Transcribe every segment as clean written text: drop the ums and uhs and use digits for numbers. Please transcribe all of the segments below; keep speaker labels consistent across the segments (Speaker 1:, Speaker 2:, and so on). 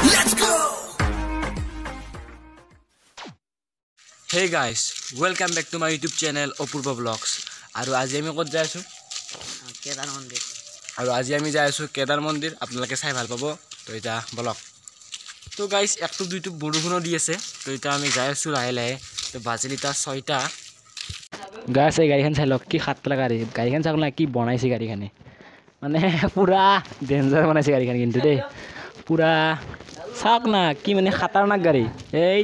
Speaker 1: Hey guys, welcome back to my YouTube channel Opurba Vlogs. আৰু আজি আমি ক'ত যাই আছো?
Speaker 2: কেদাৰ মন্দিৰ।
Speaker 1: আৰু আজি আমি যাই আছো কেদাৰ মন্দিৰ। আপোনালোকে চাই ভাল পাব। তো এটা ব্লগ। তো গাইস একটু দুইটো বৰষুণ দি আছে। তো এটা আমি যাই আছো লাহে লাহে। তো বাজিলিটা 6টা। গাইস এই গাড়ীখন চাই লওক কি খাতৰা গাড়ী। গাড়ীখন চাওক না কি বনাইছে গাড়ীখনে। মানে পুৰা ডেঞ্জাৰ বনাইছে গাড়ীখন কিন্তু দেই। পুৰা চাওক না কি মানে খাতৰনাক গাড়ী। এই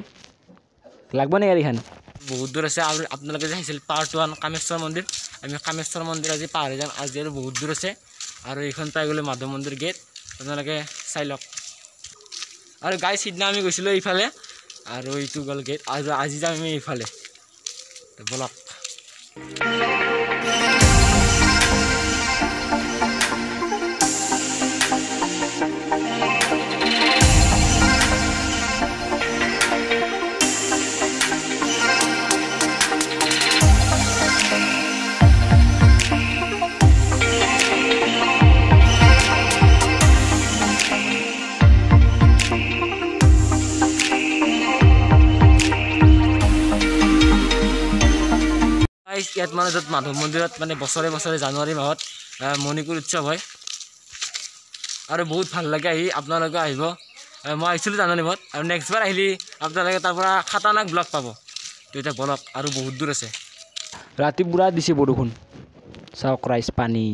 Speaker 1: লাগব নে গাড়ীখন বহুত দূৰ আছে আৰু আপোনালোকে যে আহিছিল পাৰ্ট 1 কামেশ্বৰ মন্দিৰ আমি কামেশ্বৰ মন্দিৰ আজি পাৰ হৈ যাম আজি আৰু বহুত দূৰ আছে আৰু এইখন পাই গ'লে মাধৱ মন্দিৰ গেট আপোনালোকে চাই লওক আৰু গাইস সিদিনা আমি গৈছিলোঁ এইফালে আৰু এইটো গ'ল গেট আৰু আজি যাম আমি এইফালে তো বলক ইয়াত মানে য'ত মাধৱ মন্দিৰত মানে বছৰে বছৰে জানুৱাৰী মাহত মণিকুৰ উৎসৱ হয় আৰু বহুত ভাল লাগে আহি আপোনালোকে আহিব মই আহিছিলোঁ জানুৱাৰী মাহত আৰু নেক্সট বাৰ আহিলে আপোনালোকে তাৰ পৰা খাতৰনাক ব্লগ পাব তো এতিয়া বলক আৰু বহুত দূৰ আছে ৰাতি পুৰা দিছে বৰষুণ চাওক ৰাইজ পানী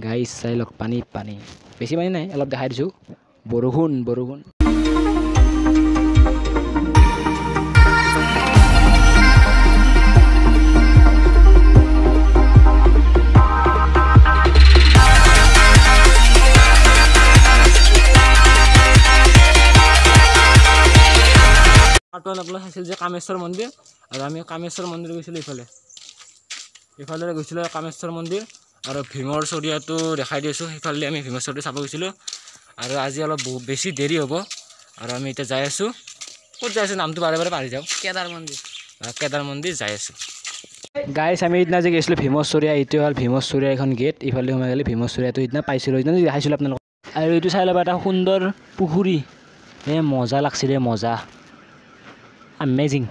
Speaker 1: গাইছ চাই লওক পানী পানী বেছি পানী নাই অলপ দেখাই দিছোঁ বৰষুণ বৰষুণ আপোনালোক আছিল যে কামেশ্বৰ মন্দিৰ আৰু আমি কামেশ্বৰ মন্দিৰ গৈছিলোঁ এইফালে গৈছিলোঁ কামেশ্বৰ মন্দিৰ আৰু ভীমৰ চৰিয়াটো দেখাই দিছোঁ সেইফালে আমি ভীমৰ চৰিয়া চাব গৈছিলোঁ আৰু আজি অলপ বেছি দেৰি হ'ব আৰু আমি এতিয়া যাই আছোঁ ক'ত যাই আছোঁ নামটো বাৰে বাৰে পাহৰি যাওঁ কেদাৰ মন্দিৰ যাই আছোঁ গাইছ আমি সিদিনা যে গৈছিলোঁ ভীমৰ চৰিয়া এইটো হ'ল ভীমৰ চৰিয়া এখন গেট ইফালে সোমাই গ'লে ভীমৰ চৰিয়াটো সিদিনা পাইছিলোঁ সিদিনা দেখাইছিলোঁ আপোনালোকক আৰু এইটো চাই ল'ব এটা সুন্দৰ পুখুৰী মজা লাগছে দে মজা Amazing.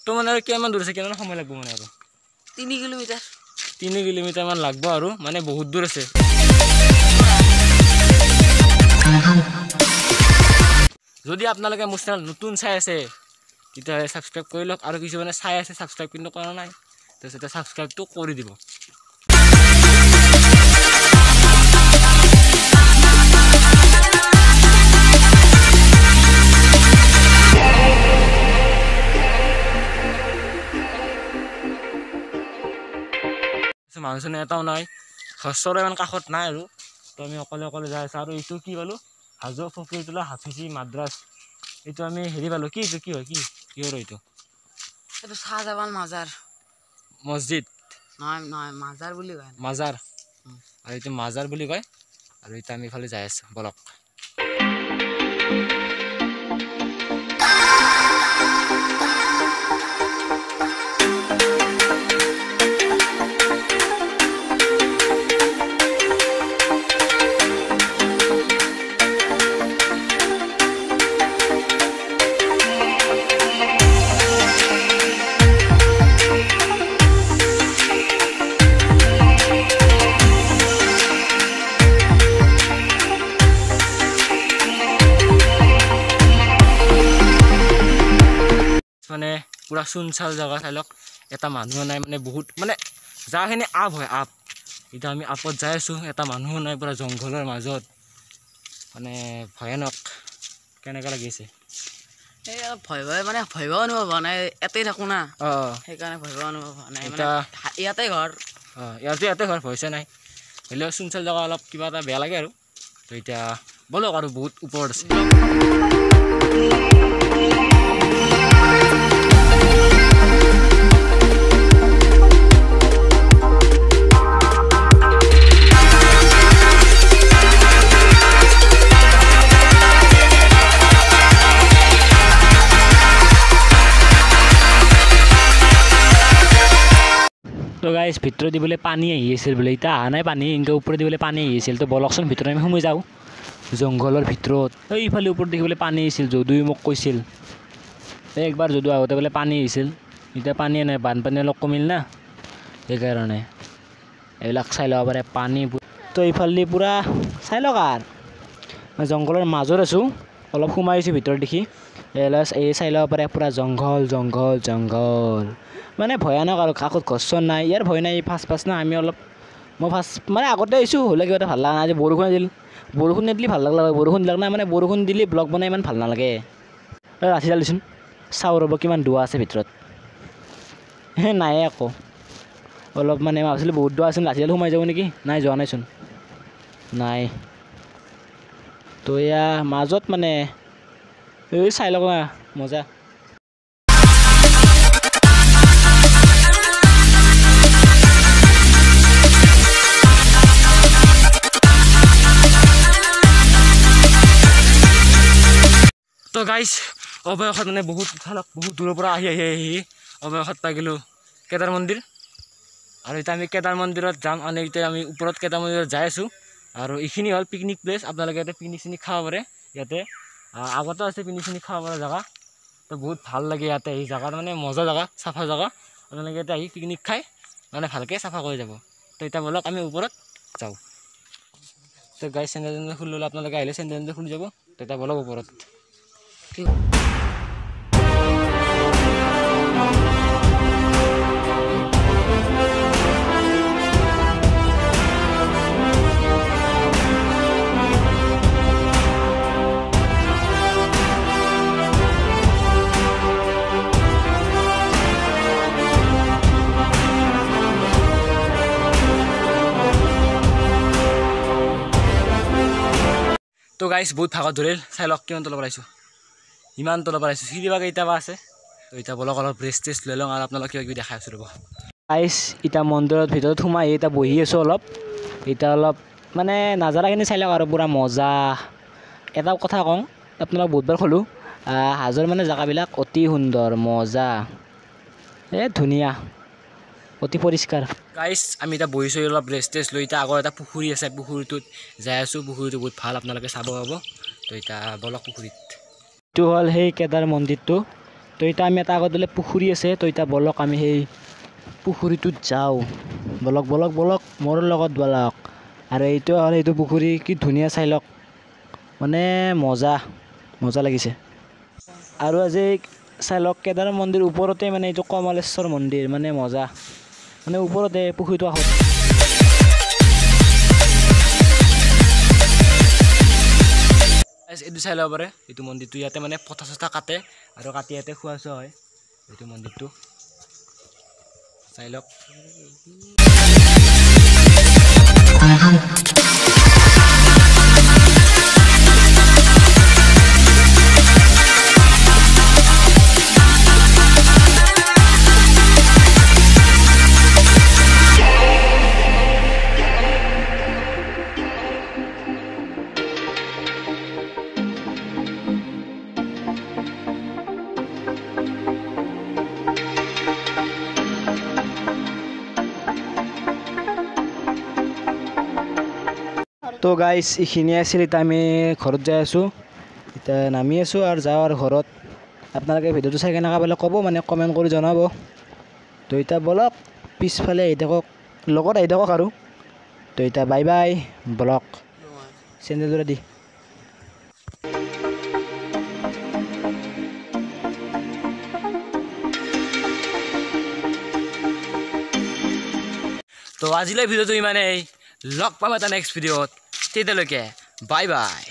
Speaker 1: তো মানে আৰু কিমান দূৰ আছে কিমান সময় লাগিব মানে আৰু 3 কিলোমিটাৰ মান লাগিব আৰু মানে বহুত দূৰ আছে যদি আপোনালোকে মোৰ চেনেল নতুন চাই আছে তেতিয়াহ'লে ছাবস্ক্ৰাইব কৰি লওক আৰু কিছুমানে চাই আছে ছাবস্ক্ৰাইব কিন্তু কৰা নাই তাৰপিছতে ছাবস্ক্ৰাইবটো কৰি দিব মানুহজনে এটাও নাই ঘৰৰ ইমান কাষত নাই আৰু তো আমি অকলে অকলে যাই আছোঁ আৰু এইটো কি পালোঁ হাজো ফকিৰতলা হাফিজি মাদ্ৰাছ এইটো আমি হেৰি পালোঁ কি এইটো কি হয় কিহৰ এইটো
Speaker 2: শাহজালাল মাজাৰ
Speaker 1: মছজিদ
Speaker 2: নহয় মাজাৰ বুলি কয়
Speaker 1: মাজাৰ আৰু এইটো মাজাৰ বুলি কয় আৰু এতিয়া আমি ইফালে যাই আছোঁ বলক মানে পুৰা চুনচাল জেগা চাই লওক এটা মানুহ নাই মানে বহুত মানে জাগাখিনি আপ হয় আপ এতিয়া আমি আপত যাই আছোঁ এটা মানুহ নাই পুৰা জংঘলৰ মাজত মানে ভয়ানক কেনেকুৱা লাগিছে
Speaker 2: এই ভয় মানে ভয় অনুভৱ হোৱা নাই ইয়াতেই থাকোঁ না সেইকাৰণে ভয় অনুভৱ হোৱা নাই মানে ইয়াতে ঘৰ
Speaker 1: ইয়াতে ঘৰ ভয়ছে নাই হ'লেও চুনচাল জেগা অলপ কিবা এটা বেয়া লাগে আৰু তো এতিয়া বলক আৰু বহুত ওপৰত আছে তো গাইজ ভিতৰত দিবলৈ পানী আহি আছিল বোলে, এতিয়া অহা নাই পানী, এনেকৈ ওপৰত দিবলৈ পানী আহি আছিল। তো বলকচোন ভিতৰত আমি সোমাই যাওঁ জংঘলৰ ভিতৰত। এইফালে ওপৰত দেখিবলৈ পানী আহিছিল, যদুৱে মোক কৈছিল একবাৰ যদু আহোঁতে বোলে পানী আহিছিল। এতিয়া পানীয়ে নাই, বানপানী অলপ কমিল না, সেইকাৰণে এইবিলাক চাই ল'ব পাৰে পানী। তো এইফালে পূৰা চাই লওক আৰু মই জংঘলৰ মাজত আছোঁ, অলপ সোমাই আহিছোঁ ভিতৰত দেখি। এই চাই ল'ব পাৰে পূৰা জংঘল জংঘল জংঘল, মানে ভয়ানক আৰু কাষত গছ চছ নাই, ইয়াৰ ভয় নাই। ফাৰ্ষ্ট না আমি অলপ, মই ফাৰ্ষ্ট মানে আগতে আহিছোঁ, হ'লে কিবা এটা ভাল লগা নাই। আজি বৰষুণ দিল, বৰষুণ নিদিলে ভাল লাগলা হয়, বৰষুণ দিলাক নাই, মানে বৰষুণ দিলে ব্লগ বনাই ইমান ভাল নালাগে। ৰাতি চালিচোন চাওঁ ৰ'ব কিমান দুৱা আছে ভিতৰত, নাই আকৌ অলপ, মানে মই ভাবিছিলোঁ বহুত দুৱা আছিল, ৰাতিডাল সোমাই যাব নেকি, নাই যোৱা নাইচোন, নাই। তো এয়া মাজত মানে এই চাই লওক না, মজা। তো গাইজ অৱশেষত মানে বহুত দূৰৰ পৰা আহি অৱশেষত পাই গ'লোঁ কেদাৰ মন্দিৰ। আৰু এতিয়া আমি কেদাৰ মন্দিৰত যাম, আৰু এতিয়া আমি ওপৰত কেদাৰ মন্দিৰত যাই আছোঁ। আৰু এইখিনি হ'ল পিকনিক প্লেচ, আপোনালোকে ইয়াতে পিকনিক চিকনিক খাব পাৰে। ইয়াতে আগতে আছে পিকনিক চিকনিক খাব পৰা জেগা, তো বহুত ভাল লাগে ইয়াতে। এই জেগাত মানে মজা জেগা, চাফা জেগা, আপোনালোকে ইয়াতে আহি পিকনিক খাই মানে ভালকৈ চাফা কৰি যাব। তো এতিয়া ব'লক আমি ওপৰত যাওঁ। তো গাইজ চেণ্ডেল চেণ্ডেল খুলি ল'লে, আপোনালোকে আহিলে চেণ্ডেল চেণ্ডেল খুলি যাব। তো এতিয়া ব'লক ওপৰত। তো গাইজ বহুত ভাগত ধৰিল, চাই লওক কিমান তলৰ পৰা আহিছোঁ, ইমান তলৰ পৰা আহিছোঁ, চিৰি বা কেইটাবা আছে। তো এতিয়া বলক অলপ ৰেষ্ট টেষ্ট লৈ লওঁ, আৰু আপোনালোক কিবা কিবি দেখাই আছোঁ ৰ'ব। গাইজ এতিয়া মন্দিৰত ভিতৰত সোমাই এতিয়া বহি আছোঁ অলপ, এতিয়া অলপ মানে নাজাৰাখিনি চাই লওক আৰু পূৰা মজা। এটা কথা কওঁ, আপোনালোক বহুতবাৰ ক'লোঁ, হাজোৰ মানে জেগাবিলাক অতি সুন্দৰ, মজা, ধুনীয়া, অতি পৰিষ্কাৰ। গাইজ আমি এতিয়া বহিছোঁ অলপ ৰেষ্ট টেষ্ট লৈ, এতিয়া আগৰ এটা পুখুৰী আছে, পুখুৰীটোত যাই আছোঁ। পুখুৰীটো বহুত ভাল, আপোনালোকে চাব পাব। তো এতিয়া বলক পুখুৰীত। এইটো হ'ল সেই কেদাৰ মন্দিৰটো। তো এতিয়া আমি এটা আগত বোলে পুখুৰী আছে, তো এতিয়া বলক আমি সেই পুখুৰীটোত যাওঁ। বলক বলক বলক, মোৰ লগত বলক। আৰু এইটো হ'ল এইটো পুখুৰী, কি ধুনীয়া চাই লওক, মানে মজা মজা লাগিছে। আৰু আজি চাই লওক কেদাৰ মন্দিৰ ওপৰতে, মানে এইটো কমলেশ্বৰ মন্দিৰ, মানে মজা, মানে ওপৰতে পুখুৰীটো আহক। এইটো চাই ল'ব পাৰে, এইটো মন্দিৰটো ইয়াতে মানে পথা চথা কাটে, আৰু কাটি ইয়াতে খোৱা চোৱা হয়। এইটো মন্দিৰটো চাই লওক। তো গাইজ এইখিনিয়ে আছিল, এতিয়া আমি ঘৰত যাই আছোঁ, এতিয়া নামি আছোঁ আৰু যাওঁ আৰু ঘৰত। আপোনালোকে ভিডিঅ'টো চাই কেনেকুৱা পালে ক'ব, মানে কমেণ্ট কৰি জনাব। তো এতিয়া বলক পিছফালে আহি থাকক, লগত আহি থাকক আৰু। তো এতিয়া বাই বাই, বলক চেণ্ডেলযোৰে দি। তো আজিলৈ ভিডিঅ'টো ইমানেই, লগ পাম এটা নেক্সট ভিডিঅ'ত, তেতিয়ালৈকে বাই বাই।